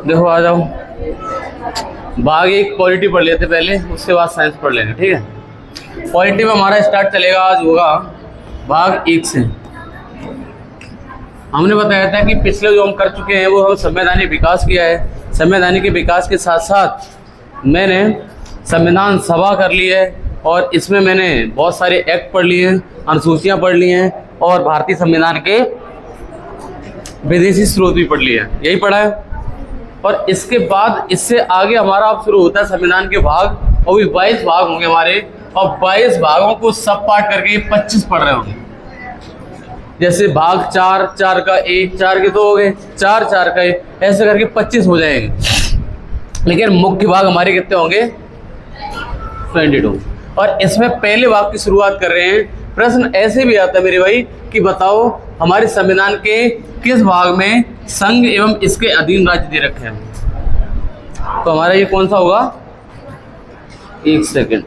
देखो आ जाओ, भाग एक पॉलिटी पढ़ लेते पहले, उसके बाद साइंस पढ़ लेंगे, ठीक है। पॉलिटी में हमारा स्टार्ट चलेगा, आज होगा भाग 1 से। हमने बताया था कि पिछले जो हम कर चुके हैं वो हम संवैधानिक विकास किया है। संवैधानिक के विकास के साथ साथ मैंने संविधान सभा कर ली है, और इसमें मैंने बहुत सारे एक्ट पढ़ लिए हैं, अनुसूचियाँ पढ़ ली हैं, और भारतीय संविधान के विदेशी स्रोत भी पढ़ लिए हैं। यही पढ़ा है। और इसके बाद इससे आगे हमारा अब शुरू होता है संविधान के भाग, और भी 22 भाग होंगे हमारे, और 22 भागों को सब पार्ट करके 25 पढ़ रहे होंगे। जैसे भाग 4, 4 का 1, 4 के 2 हो गए, 4, 4 का 1, ऐसे करके 25 हो जाएंगे। लेकिन मुख्य भाग हमारे कितने होंगे? 22। और इसमें पहले भाग की शुरुआत कर रहे हैं। प्रश्न ऐसे भी आता है मेरे भाई कि बताओ हमारे संविधान के किस भाग में संघ एवं इसके अधीन राज्य दे रखे हैं। तो हमारा ये कौन सा होगा? 1 सेकेंड।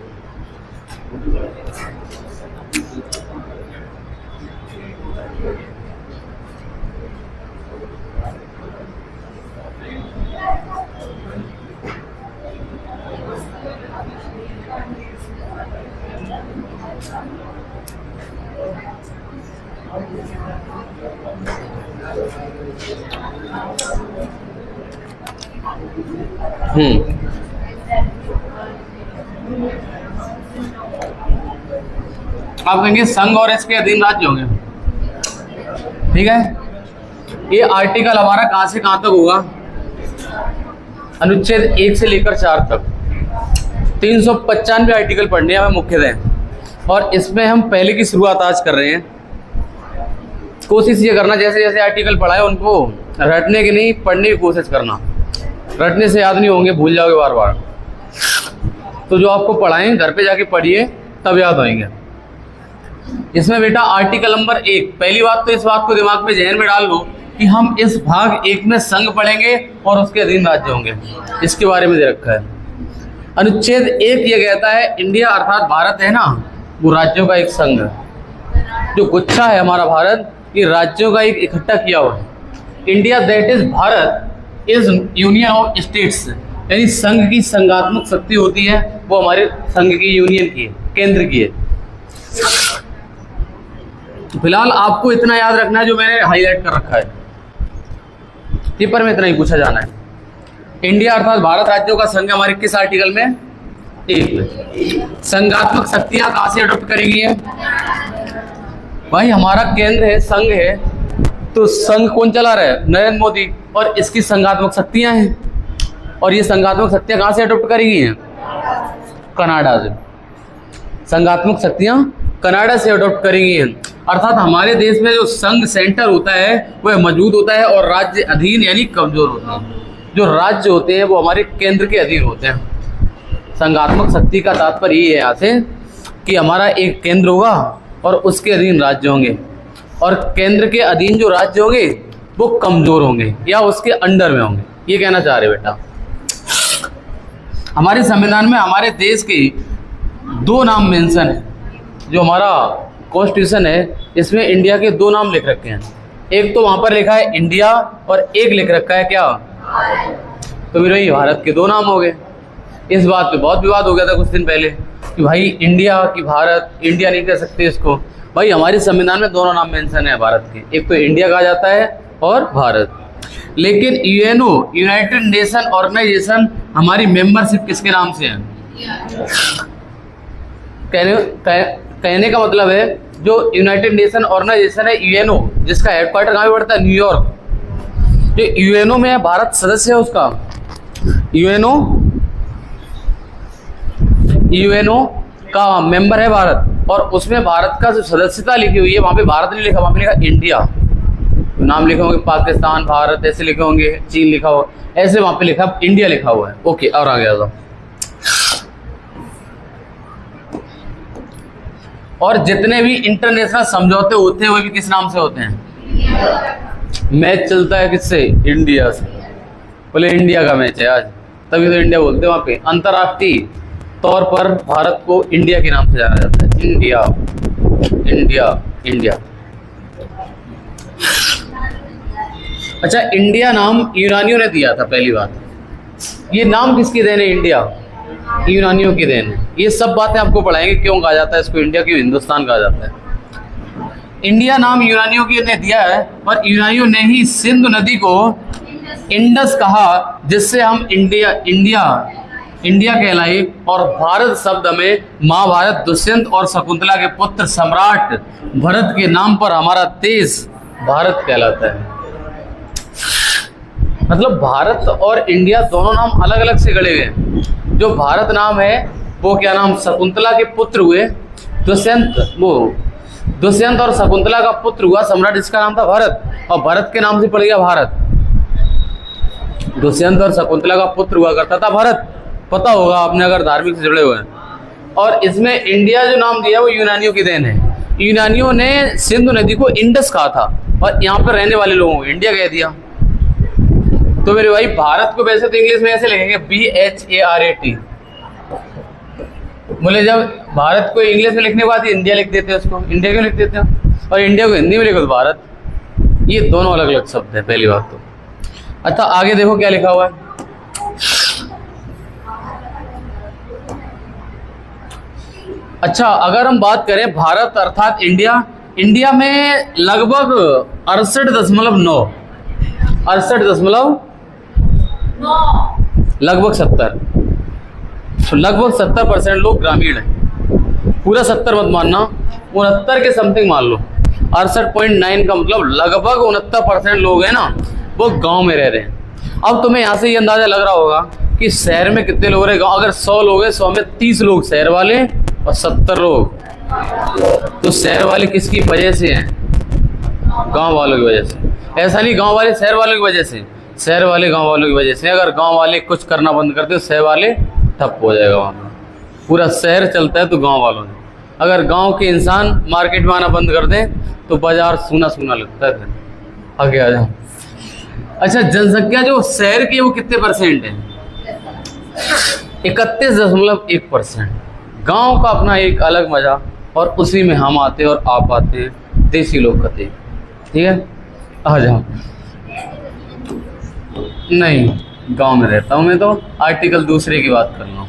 आप कहेंगे संघ और इसके अधीन राज्य होंगे, ठीक है। ये आर्टिकल हमारा कहां से कहां तक होगा? अनुच्छेद 1 से लेकर 4 तक 395 आर्टिकल पढ़ने हैं हमें मुख्यतः, और इसमें हम पहले की शुरुआत आज कर रहे हैं। कोशिश ये करना जैसे जैसे आर्टिकल पढ़ाए उनको रटने की नहीं, पढ़ने की कोशिश करना। रटने से याद नहीं होंगे, भूल जाओगे बार बार। तो जो आपको पढ़ाएं घर पे जाके पढ़िए, तब याद होंगे। इसमें बेटा आर्टिकल नंबर 1, पहली बात तो इस बात को दिमाग में जहन में डाल लो कि हम इस भाग 1 में संघ पढ़ेंगे और उसके अधीन राज्य होंगे। इसके बारे में दे रखा है। अनुच्छेद 1 ये कहता है इंडिया अर्थात भारत है ना, वो राज्यों का एक संघ है। जो गुच्छा है हमारा भारत, ये राज्यों का एक इकट्ठा किया हुआ है। India that is Bharat is union of states, यानी संघ की संघात्मक शक्ति होती है, वो हमारे संघ की यूनियन की है, केंद्र की है। फिलहाल आपको इतना याद रखना है जो मैंने हाईलाइट कर रखा है, पेपर में इतना ही पूछा जाना है। इंडिया अर्थात भारत राज्यों का संघ हमारे किस आर्टिकल में? 1 में। संघात्मक शक्तियां कहां से अडॉप्ट करेगी है? भाई हमारा केंद्र है, संघ है, तो संघ कौन चला रहा है? नरेंद्र मोदी, और इसकी संघात्मक शक्तियां हैं। और ये संघात्मक शक्तियां कहां से अडॉप्ट करेगी हैं? कनाडा से। संघात्मक शक्तियां कनाडा से अडॉप्ट करेंगी हैं। अर्थात हमारे देश में जो संघ सेंटर होता है वह मौजूद होता है, और राज्य अधीन यानी कमजोर होते हैं। जो राज्य होते हैं वो हमारे केंद्र के अधीन होते हैं। संघात्मक शक्ति का तात्पर्य ये है यहाँ से कि हमारा एक केंद्र होगा और उसके अधीन राज्य होंगे, और केंद्र के अधीन जो राज्य होंगे वो कमजोर होंगे या उसके अंडर में होंगे। ये कहना चाह रहे बेटा। हमारे संविधान में हमारे देश के 2 नाम मेंशन है। जो हमारा कॉन्स्टिट्यूशन है इसमें इंडिया के 2 नाम लिख रखे हैं। एक तो वहां पर लिखा है इंडिया, और एक लिख रखा है क्या? तो मेरे भाई भारत के 2 नाम हो गए। इस बात पे बहुत विवाद हो गया था कुछ दिन पहले कि भाई इंडिया की भारत, इंडिया नहीं कह सकते इसको। भाई हमारे संविधान में दोनों नाम मेंशन है भारत के, एक तो इंडिया कहा जाता है और भारत। लेकिन यूएनओ, यूनाइटेड नेशन ऑर्गेनाइजेशन, हमारी मेंबरशिप किसके नाम से है? कहने का मतलब है जो यूनाइटेड नेशन ऑर्गेनाइजेशन है यूएनओ, जिसका हेडक्वार्टर कहाँ पे पड़ता है? न्यूयॉर्क। जो यूएनओ में है भारत सदस्य है उसका। यूएनओ का मेंबर है भारत, और उसमें भारत का जो सदस्यता लिखी हुई है वहाँ पे भारत नहीं लिखा, वहाँ पे लिखा इंडिया। नाम लिखे होंगे पाकिस्तान, भारत ऐसे लिखे होंगे, चीन लिखा हुआ, ऐसे वहाँ पे लिखा इंडिया लिखा हुआ है। ओके, और आ गया था। और जितने भी इंटरनेशनल समझौते होते हैं वो भी किस नाम से होते हैं? मैच चलता है किससे? इंडिया से। बोले इंडिया का मैच है आज, तभी तो इंडिया बोलते हैं वहाँ पे। अंतर्राष्ट्रीय तौर पर भारत को इंडिया के नाम से जाना जाता है। India, India, India. अच्छा, इंडिया नाम यूनानियों ने दिया था पहली बात। ये नाम किसकी देन है? इंडिया यूनानियों की देन है। ये सब बातें आपको पढ़ाएंगे, क्यों कहा जाता है इसको इंडिया, क्यों हिंदुस्तान कहा जाता है। इंडिया नाम यूनानियों की ने दिया है, और यूनानियों ने ही सिंधु नदी को इंडस कहा, जिससे हम इंडिया इंडिया इंडिया कहलाई। और भारत शब्द में महाभारत दुष्यंत और शकुंतला के पुत्र सम्राट भरत के नाम पर हमारा देश भारत कहलाता है। मतलब भारत और इंडिया दोनों नाम अलग अलग से गढ़े हुए हैं। जो भारत नाम है वो क्या नाम, शकुंतला के पुत्र हुए दुष्यंत और शकुंतला का पुत्र हुआ सम्राट, जिसका नाम था भरत, और भरत के नाम से पड़ गया भारत। दुष्यंत और शकुंतला का पुत्र हुआ करता था भरत, पता होगा आपने अगर धार्मिक से जुड़े हुए हैं। और इसमें इंडिया जो नाम दिया वो यूनानियों की देन है। यूनानियों ने सिंधु नदी को इंडस कहा था, और यहाँ पर रहने वाले लोगों को इंडिया कह दिया। तो मेरे भाई, भारत को वैसे तो इंग्लिश में ऐसे लिखेंगे BHARAT। बोले जब भारत को इंग्लिश में लिखने के बाद इंडिया लिख देते हैं, उसको इंडिया क्यों लिख देते हैं, और इंडिया को हिंदी में लिखो तो भारत। ये दोनों अलग अलग शब्द है, पहली बात तो। अच्छा, आगे देखो क्या लिखा हुआ है। अच्छा, अगर हम बात करें भारत अर्थात इंडिया, इंडिया में लगभग 68.9 लगभग 70% लोग ग्रामीण हैं। पूरा 70 मत मानना, 69 के समथिंग मान लो। 68.9 का मतलब लगभग 69% लोग हैं ना, वो गांव में रह रहे हैं। अब तुम्हें यहाँ से ये अंदाजा लग रहा होगा कि शहर में कितने लोग रहे। अगर 100 लोग हैं, 100 में 30 लोग शहर वाले और 70 लोग, तो शहर वाले किसकी वजह से हैं? गांव वालों की वजह से। ऐसा नहीं गांव वाले शहर वालों की वजह से, शहर वाले गांव वालों की वजह से। अगर गांव वाले कुछ करना बंद कर दे, शहर वाले ठप हो जाएगा। वहाँ पूरा शहर चलता है तो गांव वालों ने। अगर गांव के इंसान मार्केट में आना बंद कर दें तो बाजार सूना सूना लगता है। फिर आगे आ जाओ। अच्छा, जनसंख्या जो शहर की है वो कितने परसेंट है? 31.1%। गांव का अपना एक अलग मजा, और उसी में हम आते हैं और आप आते हैं, देसी लोग कहते हैं। ठीक है, आ जाओ। नहीं, गांव में रहता हूं मैं तो। आर्टिकल दूसरे की बात कर रहा हूँ।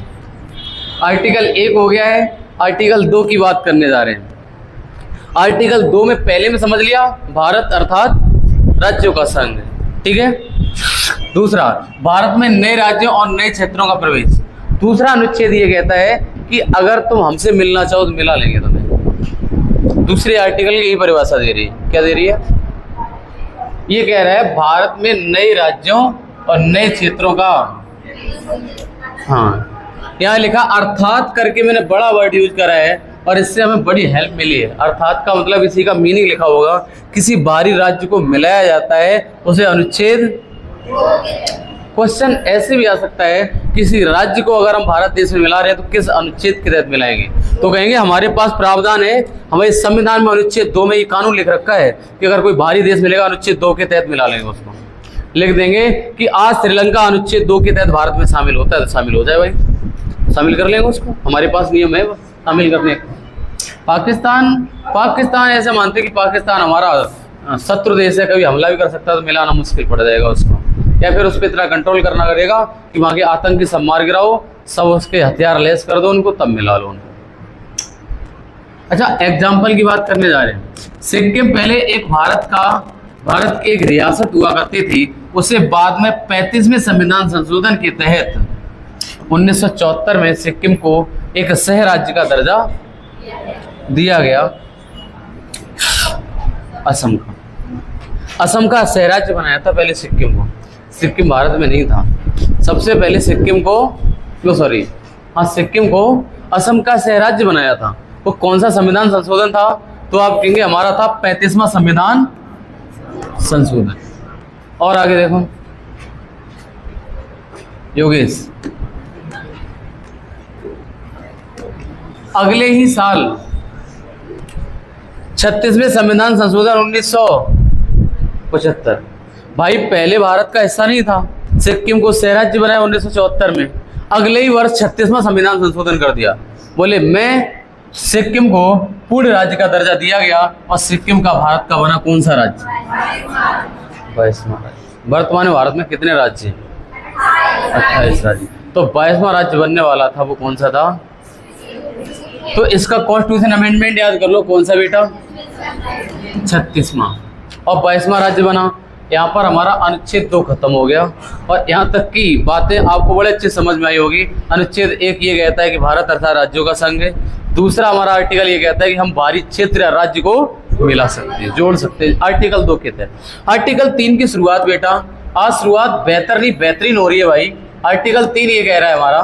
आर्टिकल 1 हो गया है, आर्टिकल 2 की बात करने जा रहे हैं। आर्टिकल 2 में पहले में समझ लिया, भारत अर्थात राज्यों का संघ। ठीक है। दूसरा, भारत में नए राज्यों और नए क्षेत्रों का प्रवेश। दूसरा अनुच्छेद ये कहता है कि अगर तुम हमसे मिलना चाहो तो मिला लेंगे तुम्हें। दूसरे आर्टिकल की यही परिभाषा दे रही है। क्या दे रही है? ये कह रहा है भारत में नए राज्यों और नए क्षेत्रों का, हाँ यहाँ लिखा अर्थात करके मैंने बड़ा वर्ड यूज करा है, और इससे हमें बड़ी हेल्प मिली है। अर्थात का मतलब इसी का मीनिंग लिखा होगा, किसी बाहरी राज्य को मिलाया जाता है उसे अनुच्छेद। क्वेश्चन ऐसे भी आ सकता है, किसी राज्य को अगर हम भारत देश में मिला रहे हैं तो किस अनुच्छेद के तहत मिलाएंगे? तो कहेंगे हमारे पास प्रावधान है, हमारे संविधान में अनुच्छेद 2 में ये कानून लिख रखा है कि अगर कोई बाहरी देश मिलेगा अनुच्छेद 2 के तहत मिला लेंगे उसको। लिख देंगे कि आज श्रीलंका अनुच्छेद 2 के तहत भारत में शामिल होता है, तो शामिल हो जाए भाई, शामिल कर लेंगे उसको। हमारे पास नियम है शामिल करने का। पाकिस्तान ऐसे मानते कि पाकिस्तान हमारा शत्रु देश है, कभी हमला भी कर सकता है, तो मिलाना मुश्किल पड़ जाएगा उसको। या फिर उस पर इतना कंट्रोल करना करेगा कि वहाँ के आतंकी सब मार गिराओ, सब उसके हथियार लेस कर दो उनको, तब मिला लो उनको। अच्छा, एग्जाम्पल की बात करने जा रहे हैं। सिक्किम पहले एक भारत की एक रियासत हुआ करती थी, उसे बाद में 35वें संविधान संशोधन के तहत 1974 में सिक्किम को एक सह राज्य का दर्जा दिया गया। असम का सह राज्य बनाया था पहले सिक्किम को। सिक्किम भारत में नहीं था। सबसे पहले सिक्किम को असम का सह राज्य बनाया था। वो कौन सा संविधान संशोधन था? तो आप कहेंगे हमारा था 35वां संविधान संशोधन। और आगे देखो योगेश, अगले ही साल 36वें संविधान संशोधन 1975। भाई पहले भारत का हिस्सा नहीं था, सिक्किम को सह राज्य बनाया 1974 में। अगले ही वर्ष 36वां संविधान संशोधन कर दिया। बोले मैं सिक्किम को पूर्ण राज्य का दर्जा दिया गया और सिक्किम का भारत का बना कौन सा राज्य? 22वां राज्य। वर्तमान में भारत में कितने राज्य हैं? 28 राज्य। तो 22वां राज्य बनने वाला था, वो कौन सा था? तो इसका कॉन्स्टिट्यूशन अमेंडमेंट याद कर लो, कौन सा बेटा? 36वां। और 22वां राज्य बना। यहाँ पर हमारा अनुच्छेद 2 खत्म हो गया और यहाँ तक की बातें आपको बड़े अच्छे समझ में आई होगी। अनुच्छेद 1 ये कहता है कि भारत अर्थात राज्यों का संघ है। दूसरा हमारा आर्टिकल ये कहता है कि हम बाहरी क्षेत्र या राज्य को मिला सकते हैं, जोड़ सकते हैं, आर्टिकल 2 कहता है। आर्टिकल 3 की शुरुआत बेटा, आज शुरुआत बेहतर नहीं बेहतरीन हो रही है भाई। आर्टिकल 3 ये कह रहा है हमारा,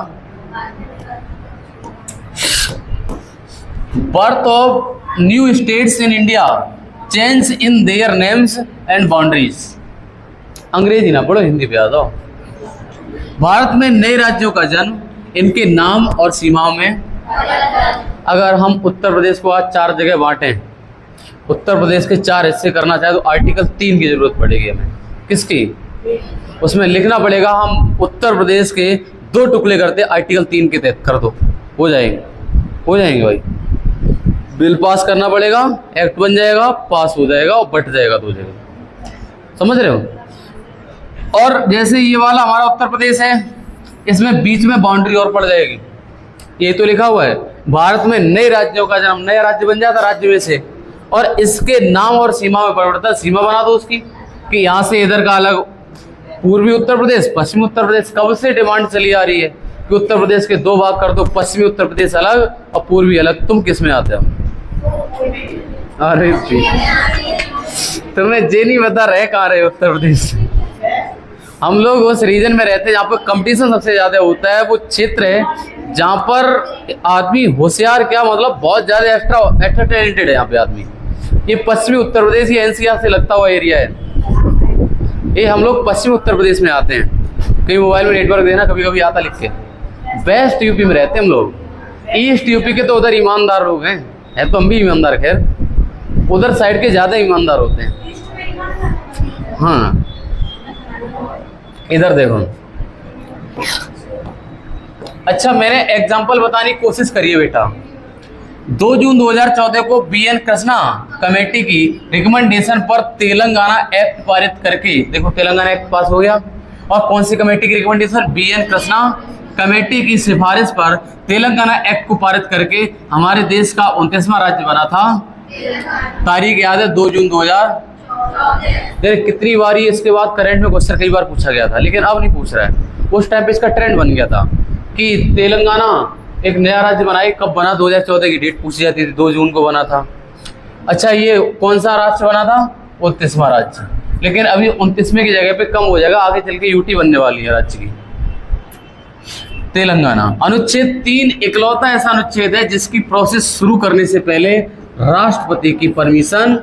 birth of new states in India, change in their names and boundaries. अंग्रेजी ना पढ़ो, हिंदी पे आ जाओ। भारत में नए राज्यों का जन्म, इनके नाम और सीमाओं में। अगर हम उत्तर प्रदेश को आज 4 जगह बांटें, उत्तर प्रदेश के 4 हिस्से करना चाहे तो आर्टिकल 3 की जरूरत पड़ेगी हमें। किसकी? उसमें लिखना पड़ेगा हम उत्तर प्रदेश के 2 टुकड़े करते आर्टिकल 3 के तहत कर दो, हो जाएंगे भाई। बिल पास करना पड़ेगा, एक्ट बन जाएगा, पास हो जाएगा और बट जाएगा 2 जगह। समझ रहे हो? और जैसे ये वाला हमारा उत्तर प्रदेश है, इसमें बीच में बाउंड्री और पड़ जाएगी। ये तो लिखा हुआ है भारत में नए राज्यों का जन्म, नया राज्य बन जाता राज्य में से, और इसके नाम और सीमा में पड़ता। सीमा बना दो उसकी कि यहाँ से इधर का अलग, पूर्वी उत्तर प्रदेश, पश्चिमी उत्तर प्रदेश। कब से डिमांड चली आ रही है कि उत्तर प्रदेश के 2 भाग कर दो, पश्चिमी उत्तर प्रदेश अलग और पूर्वी अलग। तुम किस में आते हो? अरे तुम्हें जे नहीं बता रहे कहाँ रहे उत्तर प्रदेश। हम लोग उस रीजन में रहते हैं जहाँ पर कंपटीशन सबसे ज्यादा होता है। वो क्षेत्र है जहाँ पर आदमी होशियार, क्या मतलब बहुत ज्यादा एक्स्ट्रा टैलेंटेड है यहाँ पे आदमी। ये पश्चिमी उत्तर प्रदेश, ये एनसीआर से लगता हुआ एरिया है। ये हम लोग पश्चिमी उत्तर प्रदेश में आते हैं। कहीं मोबाइल में नेटवर्क देना, कभी कभी आता लिख के। वेस्ट यूपी में रहते हैं हम लोग। ईस्ट यूपी के तो उधर ईमानदार लोग हैं, है तो हम भी ईमानदार, खैर उधर साइड के ज्यादा ईमानदार होते हैं। हाँ इधर देखो। अच्छा, मैंने एग्जाम्पल बताने की कोशिश करिए बेटा। 2 जून 2014 को BN कृष्णा कमेटी की रिकमेंडेशन पर तेलंगाना एक्ट पारित करके, देखो तेलंगाना एक्ट पास हो गया। और कौन सी कमेटी की रिकमेंडेशन? BN कृष्णा कमेटी की सिफारिश पर तेलंगाना एक्ट को पारित करके हमारे देश का 29वां राज्य बना था। तारीख याद है 2 जून 2000। देखिए कितनी बार ये इसके बाद करंट में क्वेश्चन कई बार पूछा गया था, लेकिन अब नहीं पूछ रहा है। उस टाइम पे इसका ट्रेंड बन गया था कि तेलंगाना एक नया राज्य बनाए। कब बना? 2014 की डेट पूछी जाती थी, 2 जून को बना था। अच्छा, ये कौन सा राज्य बना था? 29वां राज्य। लेकिन अभी 29वें की जगह पे कम हो जाएगा, आगे चल के यूटी बनने वाली है राज्य की तेलंगाना। अनुच्छेद 3 इकलौता ऐसा अनुच्छेद है जिसकी प्रोसेस शुरू करने से पहले राष्ट्रपति की परमिशन।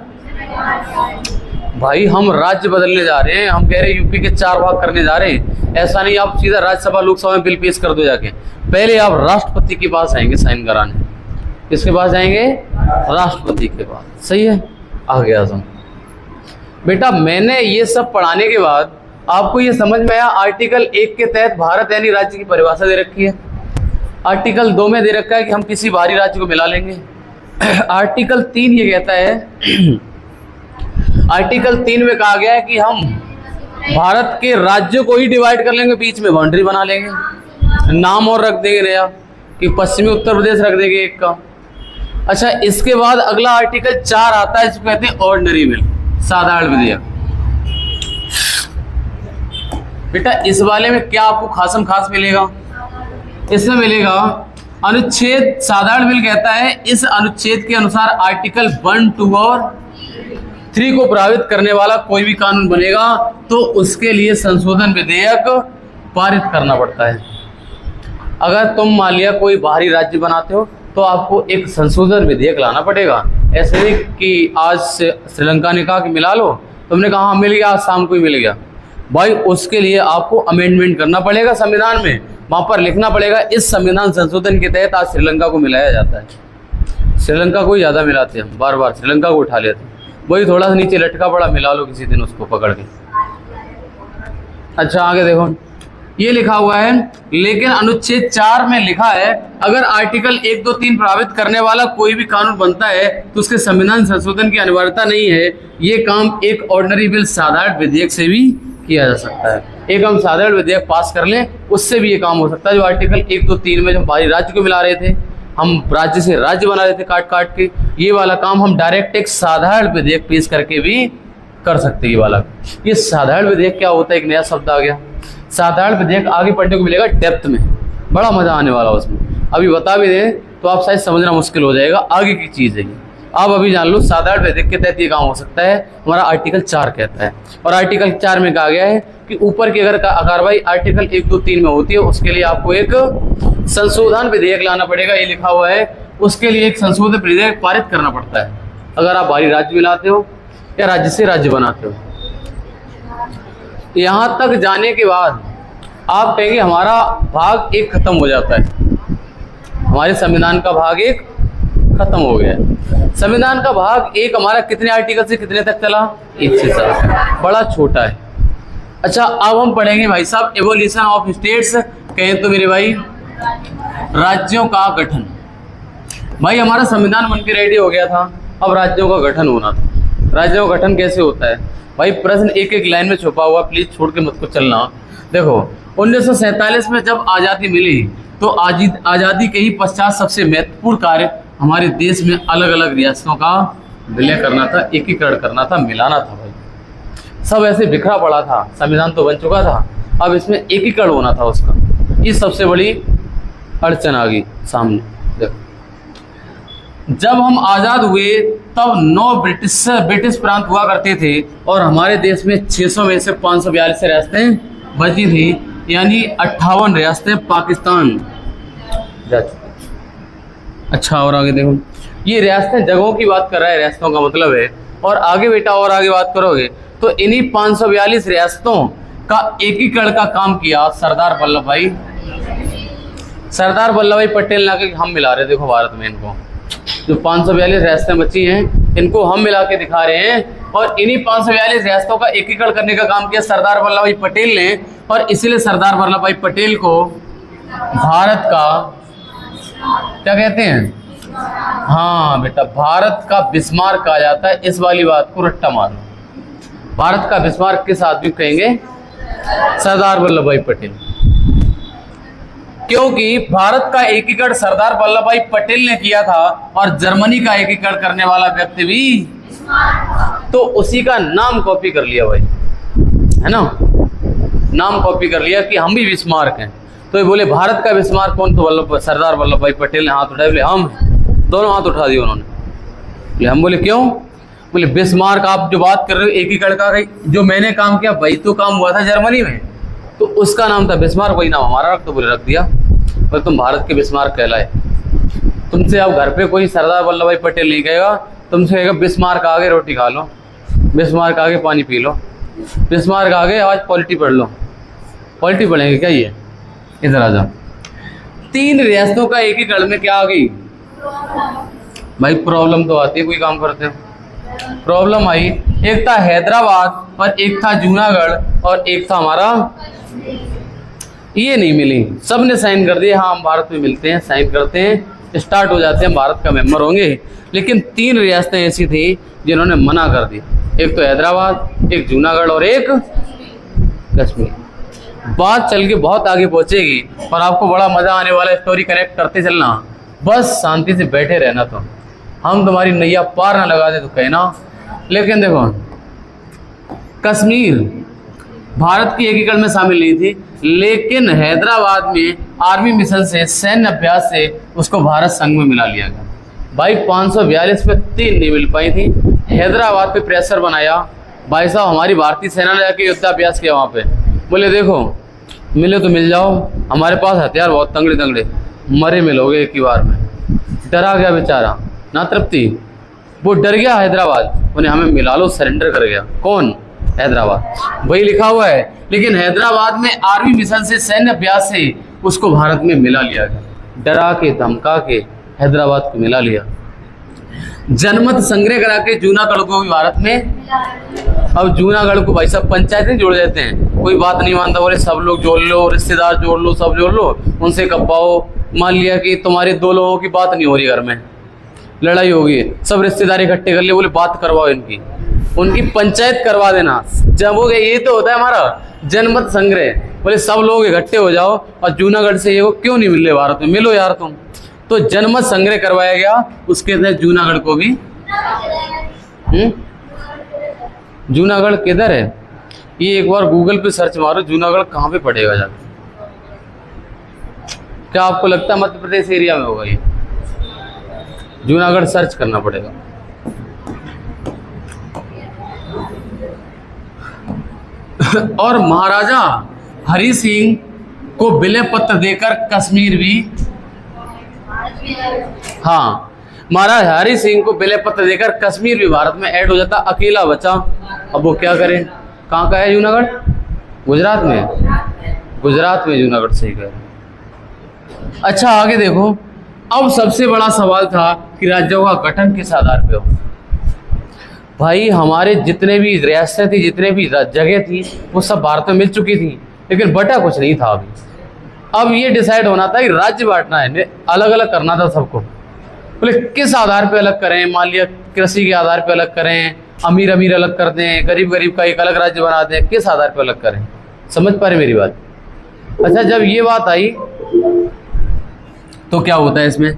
भाई हम राज्य बदलने जा रहे हैं, हम कह रहे हैं यूपी के 4 भाग करने जा रहे हैं। ऐसा नहीं आप सीधा राज्यसभा लोकसभा में बिल पेश कर दो जाके, पहले आप राष्ट्रपति के पास आएंगे साइन कराने। किसके पास जाएंगे? राष्ट्रपति के पास। सही है, आ गया तुम बेटा। मैंने ये सब पढ़ाने के बाद आपको ये समझ में आया आर्टिकल 1 के तहत भारत यानी राज्य की परिभाषा दे रखी है। आर्टिकल 2 में दे रखा है कि हम किसी बाहरी राज्य को मिला लेंगे। आर्टिकल 3 ये कहता है, आर्टिकल 3 में कहा गया है कि हम भारत के राज्यों को ही डिवाइड कर लेंगे, बीच में बाउंड्री बना लेंगे, नाम और रख देंगे नया कि पश्चिमी उत्तर प्रदेश रख देंगे एक का। अच्छा, इसके बाद अगला आर्टिकल 4 आता है, इसको कहते हैं ऑर्डिनरी बिल, साधारण विधेयक। बेटा इस वाले में क्या आपको खासम खास मिलेगा? इसमें मिलेगा अनुच्छेद, साधारण बिल कहता है इस अनुच्छेद के अनुसार आर्टिकल 1, 2 और 3 को प्रभावित करने वाला कोई भी कानून बनेगा तो उसके लिए संशोधन विधेयक पारित करना पड़ता है। अगर तुम मान लिया कोई बाहरी राज्य बनाते हो तो आपको एक संशोधन विधेयक लाना पड़ेगा। ऐसे नहीं कि आज श्रीलंका ने कहा कि मिला लो, तुमने कहा हाँ मिल गया, आज शाम को ही मिल गया। भाई उसके लिए आपको अमेंडमेंट करना पड़ेगा संविधान में, वहां पर लिखना पड़ेगा इस संविधान संशोधन के तहत आज श्रीलंका को मिलाया जाता है। श्रीलंका को ही ज़्यादा मिलाते हैं, बार बार श्रीलंका को उठा लेते हैं। वही थोड़ा सा नीचे लटका पड़ा, मिला लो किसी दिन उसको पकड़ के। अच्छा आगे देखो, ये लिखा हुआ है, लेकिन अनुच्छेद 4 में लिखा है अगर आर्टिकल 1, 2, 3 प्रभावित करने वाला कोई भी कानून बनता है तो उसके संविधान संशोधन की अनिवार्यता नहीं है। ये काम एक ऑर्डिनरी बिल, साधारण विधेयक से भी किया जा सकता है। एक हम साधारण विधेयक पास कर लें, उससे भी ये काम हो सकता है। जो आर्टिकल 1, 2, 3 में जब बाहरी राज्य को मिला रहे थे, हम राज्य से राज्य बना रहे थे काट काट के, ये वाला काम हम डायरेक्ट एक साधारण विधेयक पेश करके भी कर सकते हैं। ये वाला, ये साधारण विधेयक क्या होता है, एक नया शब्द आ गया। साधारण विधेयक आगे पढ़ने को मिलेगा डेप्थ में, बड़ा मजा आने वाला उसमें। अभी बता भी दें तो आप शायद समझना मुश्किल हो जाएगा, आगे की चीज़ है ये। आप अभी जान लो साधारण विधेयक के तहत ये काम हो सकता है, हमारा आर्टिकल 4 कहता है। और आर्टिकल 4 में कहा गया है कि ऊपर की अगर कार्रवाई आर्टिकल 1, 2, 3 में होती है, उसके लिए आपको एक संशोधन विधेयक लाना पड़ेगा। ये लिखा हुआ है, उसके लिए एक संशोधन विधेयक पारित करना पड़ता है अगर आप बाहरी राज्य में लाते हो या राज्य से राज्य बनाते हो। यहाँ तक जाने के बाद आप कहेंगे हमारा भाग 1 खत्म हो जाता है, हमारे संविधान का भाग 1 खत्म हो गया है। संविधान का भाग 1 हमारा कितने आर्टिकल से कितने तक चला, 1 से 7, बड़ा छोटा है। अच्छा, अब हम पढ़ेंगे भाई साहब एवोल्यूशन ऑफ स्टेट्स। कहें तो मेरे भाई राज्यों का गठन। भाई हमारा संविधान बनके रेडी हो गया था, अब राज्यों का गठन होना था। राज्यों का गठन कैसे होता है भाई, प्रश्न एक एक लाइन में छुपा हुआ, प्लीज छोड़ के मत को चलना। देखो 1947 में जब आज़ादी मिली तो आज़ादी के ही पश्चात सबसे महत्वपूर्ण कार्य हमारे देश में अलग अलग रियासतों का विलय करना था, एकीकरण करना था, मिलाना था। भाई सब ऐसे बिखरा पड़ा था, संविधान तो बन चुका था, अब इसमें एकीकरण होना था उसका। ये सबसे बड़ी अड़चन आ गई सामने। देखो जब हम आज़ाद हुए तब 9 ब्रिटिश प्रांत हुआ करते थे और हमारे देश में 600 में से 542 रियासतें बची थी, यानी 58 रियासतें पाकिस्तान जा चुकी। अच्छा, और आगे देखो, ये रियासतें जगहों की बात कर रहा है, रियासतों का मतलब है। और आगे बेटा और आगे बात करोगे तो इन्हीं 542 रियासतों का एकीकरण का काम किया सरदार वल्लभ भाई पटेल ने। हम मिला रहे, देखो भारत में इनको जो 542 रियासतें बची हैं इनको हम मिला के दिखा रहे हैं, और इन्हीं 542 रियासतों का एकीकरण करने का काम किया सरदार वल्लभ भाई पटेल ने। और इसलिए सरदार वल्लभ भाई पटेल को भारत का क्या कहते हैं, हाँ बेटा भारत का बिस्मार्क कहा जाता है। इस वाली बात को रट्टा मारो, भारत का बिस्मार्क किस आदमी को कहेंगे, सरदार वल्लभ भाई पटेल, क्योंकि भारत का एकीकरण सरदार वल्लभ भाई पटेल ने किया था और जर्मनी का एकीकरण करने वाला व्यक्ति भी, तो उसी का नाम कॉपी कर लिया भाई, है ना, नाम कॉपी कर लिया कि हम भी बिस्मार्क हैं। तो ये बोले भारत का बिस्मार्क कौन, तो सरदार वल्लभ भाई पटेल ने हाथ उठाए, बोले हम, दोनों हाथ उठा दिए उन्होंने। बोले हम, बोले क्यों, बोले बिस्मार्क आप जो बात कर रहे हो एकीकरण का, जो मैंने काम किया वही तो काम हुआ था जर्मनी में, तो उसका नाम था बिस्मार्क, वही नाम हमारा रख, तो बोले रख दिया, पर तुम भारत के बिस्मार्क कहलाए। तुमसे अब घर पे कोई सरदार वल्लभ भाई पटेल नहीं कहेगा, तुमसे कहेगा बिस्मार्क आगे रोटी खा लो, बिस्मार्क आगे पानी पी लो, बिस्मार्क आगे आज पॉलिटी पढ़ लो। पॉलिटी पढ़ेंगे क्या ये, इधर आ जाओ। 3 रियासतों का एकीकरण में क्या आ गई भाई, प्रॉब्लम तो आती है, कोई काम करते हो प्रॉब्लम आई। एक था हैदराबाद और एक था जूनागढ़ और एक था हमारा, ये नहीं मिली, सब ने साइन कर दिए, हाँ हम भारत में मिलते हैं, साइन करते हैं, स्टार्ट हो जाते हैं, भारत का मेंबर होंगे। लेकिन 3 रियासतें ऐसी थी जिन्होंने मना कर दी, एक तो हैदराबाद, एक जूनागढ़ और एक कश्मीर। बात चल के बहुत आगे पहुंचेगी और आपको बड़ा मजा आने वाला, स्टोरी कनेक्ट करते चलना, बस शांति से बैठे रहना। तो हम तुम्हारी नैया पार ना लगा दे तो कहना। लेकिन देखो कश्मीर भारत की एकीकरण में शामिल नहीं थी, लेकिन हैदराबाद में आर्मी मिशन से, सैन्य अभ्यास से उसको भारत संघ में मिला लिया गया। भाई 542 में 3 नहीं मिल पाई थी, हैदराबाद पे प्रेशर बनाया भाई साहब, हमारी भारतीय सेना ने जाके युद्धाभ्यास किया वहाँ पे, बोले देखो मिले तो मिल जाओ, हमारे पास हथियार बहुत तंगड़े तंगड़े, मरे मिलोगे एक ही बार में। डरा गया बेचारा, ना तृप्ति, वो डर गया हैदराबाद, उन्हें हमें मिला लो, सरेंडर कर गया। कौन, हैदराबाद, वही लिखा हुआ है। लेकिन हैदराबाद में आर्मी मिशन से, सैन्य अभ्यास से उसको भारत में मिला लिया गया, डरा के धमका के हैदराबाद को मिला लिया। जनमत संग्रह करा के जूनागढ़ को भी भारत में, अब जूनागढ़ को भाई सब पंचायतें जोड़ देते हैं, कोई बात नहीं मानता, बोले सब लोग जोड़ लो, रिश्तेदार जोड़ लो, सब जोड़ लो, उनसे कपाओ। मान लिया कि तुम्हारे दो लोगों की बात नहीं हो रही, घर में लड़ाई होगी, सब रिश्तेदार इकट्ठे कर लिए, बोले बात करवाओ इनकी, उनकी पंचायत करवा देना। जब हो गया, ये तो होता है हमारा जनमत संग्रह, बोले सब लोग इकट्ठे हो जाओ और जूनागढ़ से ये वो क्यों नहीं मिल रहे भारत में, मिलो यार तुम। तो जनमत संग्रह करवाया गया, उसके तहत जूनागढ़ को भी। जूनागढ़ किधर है ये एक बार गूगल पे सर्च मारो, जूनागढ़ कहाँ पे पड़ेगा जाकर। क्या आपको लगता है मध्य प्रदेश एरिया में होगा ये? जूनागढ़ सर्च करना पड़ेगा। और महाराजा हरि सिंह को विलय पत्र देकर कश्मीर भी, हाँ, महाराज हरि सिंह को विलय पत्र देकर कश्मीर भी भारत में ऐड हो जाता, अकेला बचा। अब वो क्या करे? कहाँ का है जूनागढ़? गुजरात में, गुजरात में जूनागढ़, सही कह रहे। अच्छा आगे देखो, अब सबसे बड़ा सवाल था कि राज्यों का गठन किस आधार पे हो। भाई हमारे जितने भी रियासतें थी, जितने भी जगह थी, वो सब भारत में मिल चुकी थी, लेकिन बटा कुछ नहीं था अभी। अब ये डिसाइड होना था कि राज्य बांटना है, अलग अलग करना था सबको। बोले किस आधार पे अलग करें? मान लिया कृषि के आधार पे अलग करें, अमीर अमीर अलग कर दें, गरीब गरीब का एक अलग राज्य बना दें, किस आधार पे अलग करें? समझ पा रहे मेरी बात? अच्छा जब ये बात आई तो क्या होता है इसमें,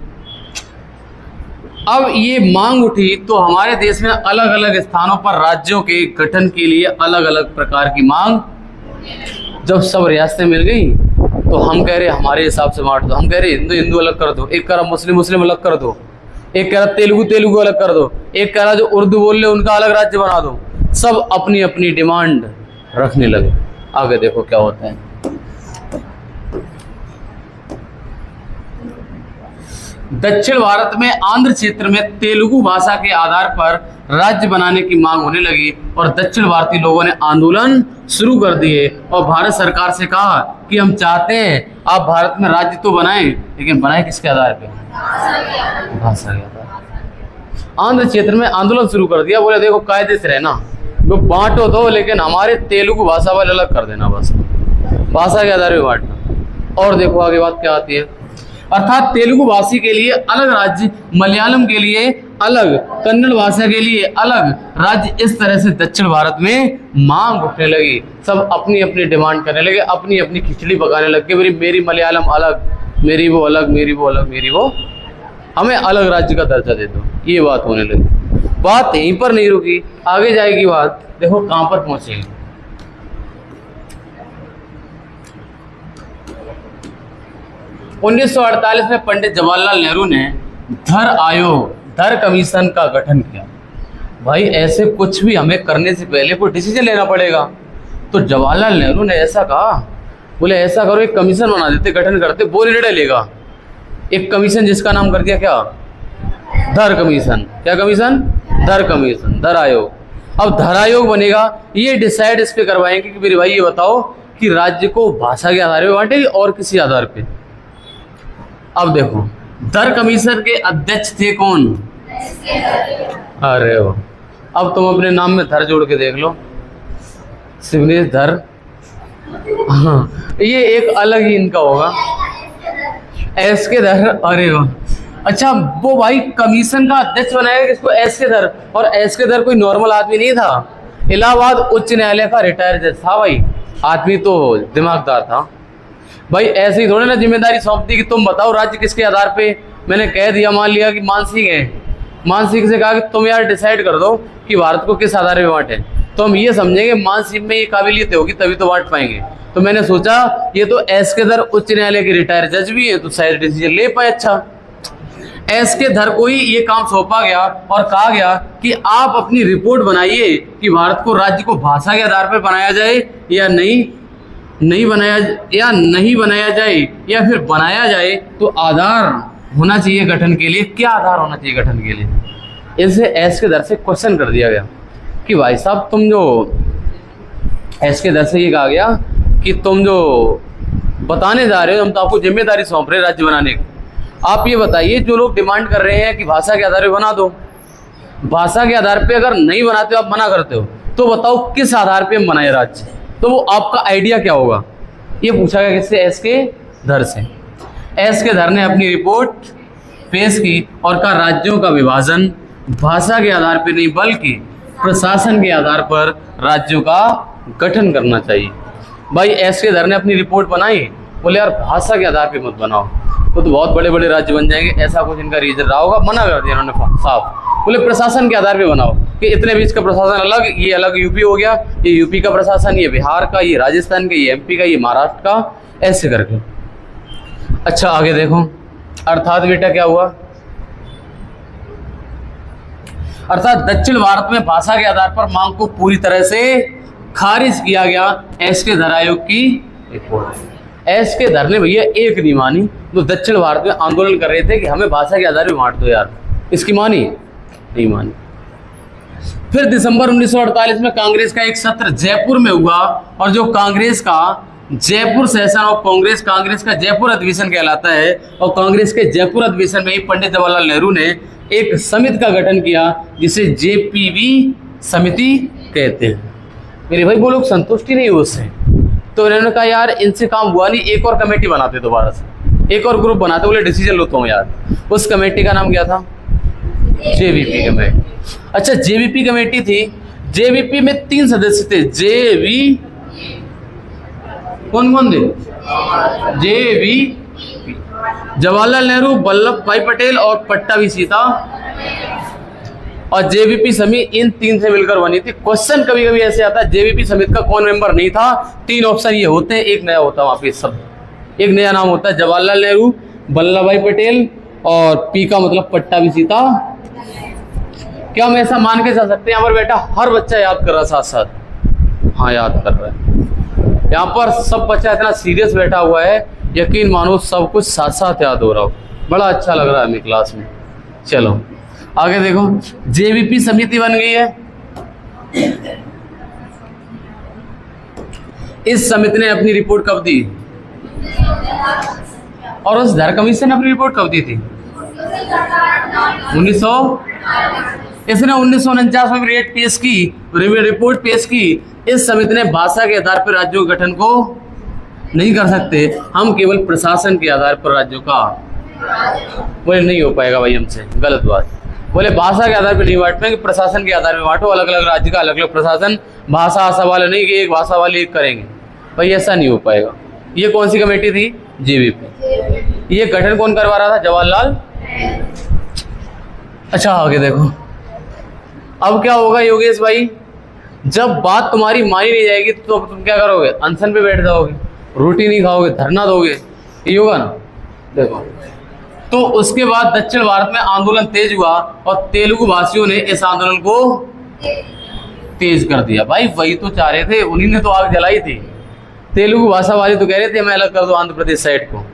अब ये मांग उठी तो हमारे देश में अलग अलग स्थानों पर राज्यों के गठन के लिए अलग अलग प्रकार की मांग। जब सब रियासतें मिल गई तो हम कह रहे हमारे हिसाब से बांट दो, हम कह रहे हिंदू हिंदू अलग कर दो, एक कह रहा मुस्लिम मुस्लिम अलग कर दो, एक कह रहा तेलुगु तेलुगु अलग कर दो, एक कह रहा जो उर्दू बोल रहे उनका अलग राज्य बना दो। सब अपनी अपनी डिमांड रखने लगे। आगे देखो क्या होता है। दक्षिण भारत में आंध्र क्षेत्र में तेलुगु भाषा के आधार पर राज्य बनाने की मांग होने लगी और दक्षिण भारतीय लोगों ने आंदोलन शुरू कर दिए और भारत सरकार से कहा कि हम चाहते हैं आप भारत में राज्य तो बनाएं, लेकिन बनाएं किसके आधार पे? भाषा के आधार। आंध्र क्षेत्र में आंदोलन शुरू कर दिया, बोले देखो कायदे से रहना, वो बांटो तो, लेकिन हमारे तेलुगु भाषा वाले अलग कर देना, बस भाषा के आधार पे बांटना। और देखो आगे बात क्या आती है, अर्थात तेलुगु भाषी के लिए अलग राज्य, मलयालम के लिए अलग, कन्नड़ भाषा के लिए अलग राज्य। इस तरह से दक्षिण भारत में मांग उठने लगी, सब अपनी अपनी डिमांड करने लगे, अपनी अपनी खिचड़ी पकाने लगे। मेरी मलयालम अलग, मेरी वो अलग, मेरी वो अलग, मेरी वो, हमें अलग राज्य का दर्जा दे दो। ये बात होने लगी। बात यहीं पर नहीं रुकी, आगे जाएगी बात, देखो कहां पर पहुंचेगी। 1948 में पंडित जवाहरलाल नेहरू ने धर आयोग, धर कमीशन का गठन किया। भाई ऐसे कुछ भी हमें करने से पहले कोई डिसीजन लेना पड़ेगा, तो जवाहरलाल नेहरू ने ऐसा कहा, बोले ऐसा करो एक कमीशन बना देते, गठन करते, वो निर्णय लेगा। एक कमीशन जिसका नाम कर दिया क्या? धर कमीशन। क्या कमीशन? धर कमीशन, धर आयोग। अब धर आयोग बनेगा, ये डिसाइड इस पे करवाएंगे कि मेरे भाई ये बताओ कि राज्य को भाषा के आधार पे बांटेगी और किसी आधार पे। अब देखो धर कमीशन के अध्यक्ष थे कौन? अरे वो, अब तुम अपने नाम में धर जोड़ के देख लो, शिवनेश धर। हाँ ये एक अलग ही इनका होगा, एस के धर। अरे वाह, अच्छा वो भाई कमीशन का अध्यक्ष बनाया किसको? एस के धर। और एस के धर कोई नॉर्मल आदमी नहीं था, इलाहाबाद उच्च न्यायालय का रिटायर्ड जज था भाई। आदमी तो दिमागदार था भाई। ऐसे ही थोड़े ना जिम्मेदारी सौंप दी कि तुम बताओ राज्य किसके आधार पे। मैंने कह दिया, मान लिया कि मानसिंह है, मानसिंह से कहा कि तुम यार डिसाइड कर दो कि भारत को किस आधार पे बांटे, तो हम ये समझेंगे मानसिंह में ये काबिलियत होगी तभी तो बांट पाएंगे। तो मैंने सोचा ये तो एस के धर उच्च न्यायालय के रिटायर्ड जज भी है, तो शायद डिसीजन ले पाए। अच्छा, एस के धर को ही ये काम सौंपा गया और कहा गया कि आप अपनी रिपोर्ट बनाइए कि भारत को राज्य को भाषा के आधार पर बनाया जाए या नहीं बनाया जाए, या फिर बनाया जाए तो आधार होना चाहिए गठन के लिए। क्या आधार होना चाहिए गठन के लिए? इसे एस के धर से क्वेश्चन कर दिया गया कि भाई साहब तुम जो, एस के धर से ये कहा गया कि तुम जो बताने जा रहे हो, हम तो आपको जिम्मेदारी सौंप रहे राज्य बनाने की, आप ये बताइए जो लोग डिमांड कर रहे हैं कि भाषा के आधार पर बना दो, भाषा के आधार पे अगर नहीं बनाते हो, आप मना करते हो, तो बताओ किस आधार पे हम बनाए राज्य, तो वो आपका आइडिया क्या होगा? ये पूछा गया किससे? एस के धर से। एस के धर ने अपनी रिपोर्ट पेश की और कहा राज्यों का विभाजन भाषा के आधार पर नहीं बल्कि प्रशासन के आधार पर राज्यों का गठन करना चाहिए। भाई एस के धर ने अपनी रिपोर्ट बनाई, बोले यार भाषा के आधार पे मत बनाओ, तो बहुत बड़े बड़े राज्य बन जाएंगे, ऐसा कुछ इनका रीजन रहा होगा, मना कर दिया उन्होंने साफ। बोले प्रशासन के आधार पे बनाओ कि इतने बीच का प्रशासन अलग, ये अलग यूपी हो गया, ये यूपी का प्रशासन, ये बिहार का, ये राजस्थान का, ये एमपी का, ये महाराष्ट्र का, ऐसे करके। अच्छा आगे देखो, अर्थात बेटा क्या हुआ? अर्थात दक्षिण भारत में भाषा के आधार पर मांग को पूरी तरह से खारिज किया गया एस के धर आयोग की रिपोर्ट। एस के धर ने भैया एक नहीं मानी, तो दक्षिण भारत में आंदोलन कर रहे थे कि हमें भाषा के आधार पर बांट दो यार, इसकी मानी नहीं मानी। फिर दिसंबर 1948 में कांग्रेस का एक सत्र जयपुर में हुआ, और जो कांग्रेस का जयपुर सेशन ऑफ कांग्रेस का जयपुर अधिवेशन कहलाता है, और कांग्रेस के जयपुर अधिवेशन में ही पंडित जवाहरलाल नेहरू ने एक समिति का गठन किया जिसे जेपीवी समिति कहते हैं। मेरे भाई वो लोग संतुष्टि नहीं हुए उससे, तो उन्होंने कहा यार इनसे काम हुआ नहीं, एक और कमेटी बनाते दोबारा से, एक और ग्रुप बनाते, बोले डिसीजन लो तुम यार। उस कमेटी का नाम क्या था? JVP committee. अच्छा जेवीपी कमेटी थी, जेवीपी में 3 सदस्य थे। कौन कौन थे? जेवी जवाहरलाल नेहरू, वल्लभ भाई पटेल और पट्टाभी सीता, और जेवीपी समिति इन 3 से मिलकर बनी थी। क्वेश्चन कभी कभी ऐसे आता है जेवीपी समिति का कौन मेंबर नहीं था? 3 ऑप्शन ये होते हैं, एक नया होता है वहां पे, सब एक नया नाम होता है, जवाहरलाल नेहरू, वल्लभ भाई पटेल और पी का मतलब पट्टाभी सीता। क्या हम ऐसा मान के चल सकते हैं यहाँ पर बेटा हर बच्चा याद कर रहा है साथ साथ? हाँ याद कर रहा है। यहाँ पर सब बच्चा इतना सीरियस बैठा हुआ है, यकीन मानो सब कुछ साथ साथ याद हो रहा हो, बड़ा अच्छा लग रहा है हमें क्लास में। चलो आगे देखो, जेवीपी समिति बन गई है। इस समिति ने अपनी रिपोर्ट कब दी? और उस धर कमीशन ने अपनी रिपोर्ट कब दी थी? 1900। इसने 1949 में रिपोर्ट पेश की। इस समिति ने भाषा के आधार पर राज्यों के गठन को नहीं कर सकते, हम केवल प्रशासन के आधार पर राज्यों का। बोले नहीं हो पाएगा भाई हमसे, गलत बात। बोले भाषा के आधार पर नहीं बांट पाएंगे, प्रशासन के आधार पर बांटो, अलग अलग राज्य का अलग अलग प्रशासन, भाषा वाले नहीं कि एक भाषा वाले एक करेंगे, भाई ऐसा नहीं हो पाएगा। ये कौन सी कमेटी थी? जेवीपी। ये गठन कौन करवा रहा था? जवाहरलाल। अच्छा आगे देखो, अब क्या होगा योगेश भाई? जब बात तुम्हारी मानी नहीं जाएगी तो तुम क्या करोगे? अनशन पे बैठ जाओगे, रोटी नहीं खाओगे, धरना दोगे, ये होगा ना। देखो तो उसके बाद दक्षिण भारत में आंदोलन तेज हुआ और तेलुगु भाषियों ने इस आंदोलन को तेज कर दिया। भाई वही तो चाह रहे थे, उन्हीं ने तो आग जलाई थी। तेलुगु भाषा वाले तो कह रहे थे हमें अलग कर दो आंध्र प्रदेश साइड को,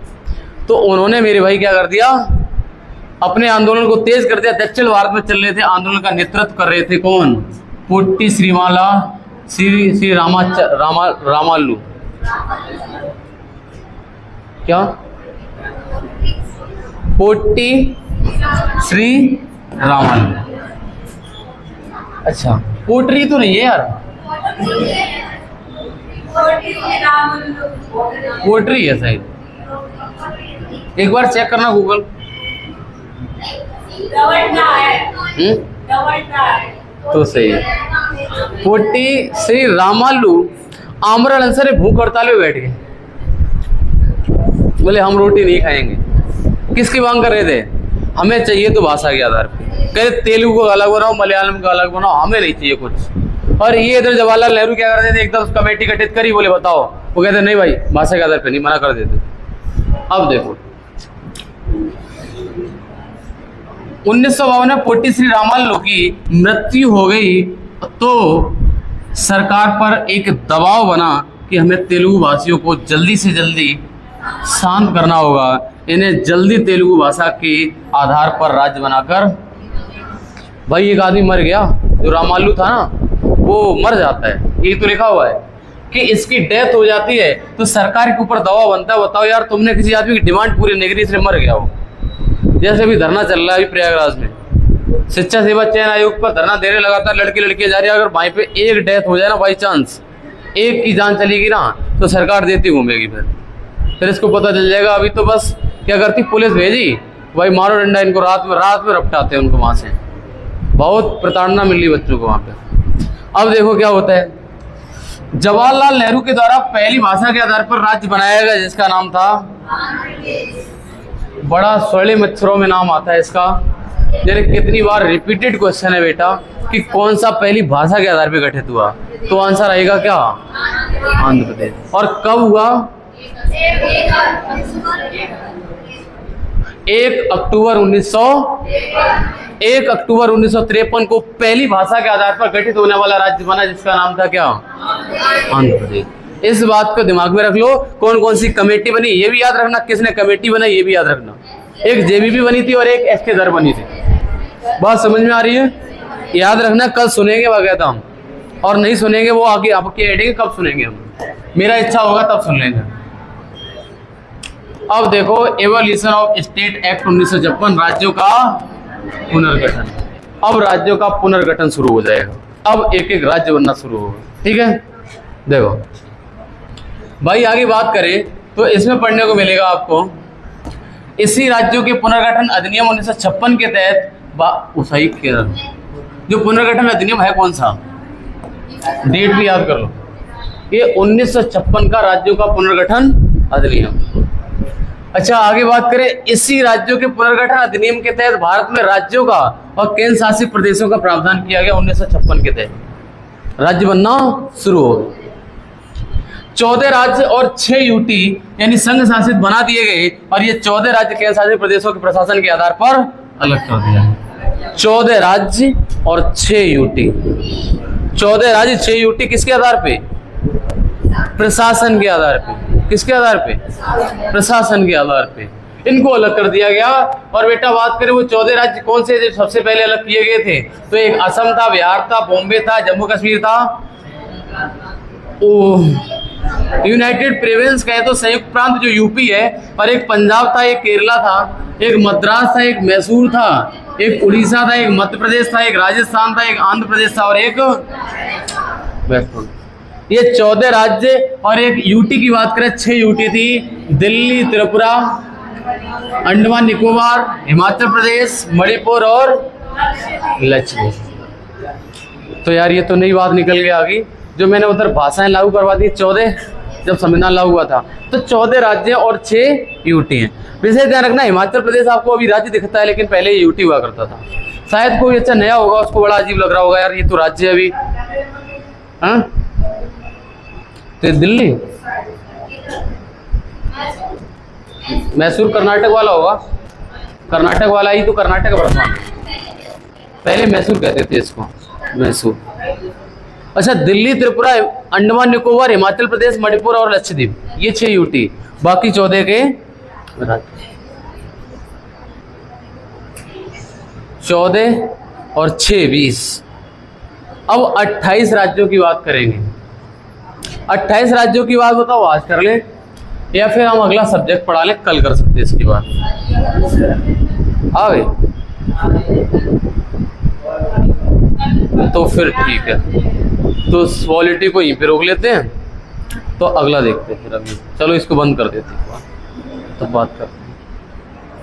तो उन्होंने मेरे भाई क्या कर दिया? अपने आंदोलन को तेज कर दिया। दक्षिण भारत में चल रहे थे आंदोलन का नेतृत्व कर रहे थे कौन? पोट्टी श्री रामालू। क्या? पोट्टी श्री रामालू। अच्छा पोट्री तो नहीं है यार, पोट्री है शायद, एक बार चेक करना गूगल। तो सही है। पोट्टी श्री रामालू आमरण अनशन में भूख हड़ताल में बैठ गए, बोले हम रोटी नहीं खाएंगे। किसकी मांग कर रहे थे? हमें चाहिए तो भाषा के आधार पे, कह रहे तेलुगु को अलग बनाओ, मलयालम का अलग बनाओ, हमें नहीं चाहिए कुछ। और ये इधर जवाहरलाल नेहरू क्या करते थे? एकदम कमेटी गठित करी, बोले बताओ, वो कहते नहीं भाई भाषा के आधार पे नहीं, मना कर देते। अब देखो 1952 में पोट्टी श्री रामालू की मृत्यु हो गई, तो सरकार पर एक दबाव बना कि हमें तेलुगु भाषियों को जल्दी से जल्दी शांत करना होगा, इन्हें जल्दी तेलुगु भाषा के आधार पर राज्य बनाकर। भाई एक आदमी मर गया, जो रामालू था ना, वो मर जाता है, ये तो लिखा हुआ है कि इसकी डेथ हो जाती है तो सरकार के ऊपर दबाव बनता है, बताओ यार तुमने किसी आदमी की डिमांड पूरी नहीं करी, इसलिए मर गया वो। जैसे भी धरना चल रहा है अभी प्रयागराज में, शिक्षा सेवा चयन आयोग पर धरना दे रहे लगातार लड़के लड़कियां जा रही है। अगर भाई पे एक डेथ हो जाए ना, बाई चांस एक की जान चलेगी ना, तो सरकार देती घूमेगी। फिर इसको पता चल जाएगा। अभी तो बस क्या करती, पुलिस भेजी, भाई मारो डंडा इनको, रात में रपटाते हैं उनको वहाँ से। बहुत प्रताड़ना मिल रही बच्चों को वहाँ पे। अब देखो क्या होता है। जवाहरलाल नेहरू के द्वारा पहली भाषा के आधार पर राज्य बनाया गया, जिसका नाम था, बड़ा स्वर्णिम अक्षरों में नाम आता है इसका। यानी कितनी बार रिपीटेड क्वेश्चन है बेटा कि कौन सा पहली भाषा के आधार पर गठित हुआ, तो आंसर आएगा क्या, आंध्र प्रदेश। और कब हुआ, 1 अक्टूबर 1953 को पहली भाषा के आधार पर गठित होने वाला राज्य बना, जिसका नाम था क्या, आंध्र प्रदेश। इस बात को दिमाग में रख लो। कौन कौन सी कमेटी बनी ये भी याद रखना, किसने कमेटी बनाई ये भी याद रखना। एक जेबीबी बनी थी और एक एसके दर बनी थी। बात समझ में आ रही है, याद रखना। कल सुनेंगे वगैरह हम, और नहीं सुनेंगे वो आगे आपके एडेंगे, कब सुनेंगे हम, मेरा इच्छा होगा तब सुन लेंगे। अब देखो, एवोल्यूशन ऑफ स्टेट एक्ट 1956, राज्यों का पुनर्गठन। अब राज्यों का पुनर्गठन शुरू हो जाएगा। अब एक एक राज्य बनना शुरू होगा। ठीक है, देखो भाई आगे बात करें तो इसमें पढ़ने को मिलेगा आपको, इसी राज्यों के पुनर्गठन अधिनियम 1956 के तहत जो पुनर्गठन अधिनियम है कौन सा, डेट भी याद कर लो, ये 1956 का राज्यों का पुनर्गठन अधिनियम। अच्छा आगे बात करें, इसी राज्यों के पुनर्गठन अधिनियम के तहत भारत में राज्यों का और केंद्र शासित प्रदेशों का प्रावधान किया गया। 1956 के तहत राज्य बनना शुरू हो गए। 14 राज्य और 6 यूटी यानी संघ शासित बना दिए गए, और ये 14 राज्य केंद्र शासित प्रदेशों के प्रशासन के आधार पर अलग कर दिया। 14 राज्य और 6 यूटी, 14 राज्य 6 यूटी किसके आधार पे, प्रशासन के आधार पे। किसके आधार पे, प्रशासन के आधार पे इनको अलग कर दिया गया। और बेटा बात करें वो 14 राज्य कौन से जो सबसे पहले अलग किए गए थे, तो एक असम था, बिहार था, बॉम्बे था, जम्मू कश्मीर था, यूनाइटेड प्रोविंस कहे तो संयुक्त प्रांत जो यूपी है, और एक पंजाब था, एक केरला था, एक मद्रास था, एक मैसूर था, एक उड़ीसा था, एक मध्य प्रदेश था, एक राजस्थान था, एक आंध्र प्रदेश था और एक वेस्ट बंगाल। ये 14 राज्य और एक यूटी की बात करें 6 यूटी थी, दिल्ली, त्रिपुरा, अंडमान निकोबार, हिमाचल प्रदेश, मणिपुर और लक्षद्वीप। तो यार ये तो नई बात निकल गई आगे, जो मैंने उधर भाषाएं लागू करवा दी 14 जब संविधान लागू हुआ था, तो 14 राज्य और 6 यूटी हैं। विशेष ध्यान रखना, हिमाचल प्रदेश आपको अभी राज्य दिखता है लेकिन पहले यूटी हुआ करता था। शायद कोई अच्छा नया होगा उसको बड़ा अजीब लग रहा होगा, यार ये तो राज्य है अभी। हाँ तो दिल्ली, मैसूर कर्नाटक वाला होगा, कर्नाटक वाला ही तो, कर्नाटक वर्तमान पहले मैसूर कहते थे इसको, मैसूर। अच्छा दिल्ली, त्रिपुरा, अंडमान निकोबार, हिमाचल प्रदेश, मणिपुर और लक्षद्वीप, ये 6 यूटी, बाकी 14 के राज्य। 14 और 6 20। अब 28 राज्यों की बात करेंगे। 28 राज्यों की बात बताओ आज कर ले, या फिर हम अगला सब्जेक्ट पढ़ा लें, कल कर सकते हैं इसकी बात। आ गए तो फिर ठीक है, तो पॉलिटी को यहीं पे रोक लेते हैं, तो अगला देखते हैं फिर। अभी चलो इसको बंद कर देते हैं, तो बात करते हैं।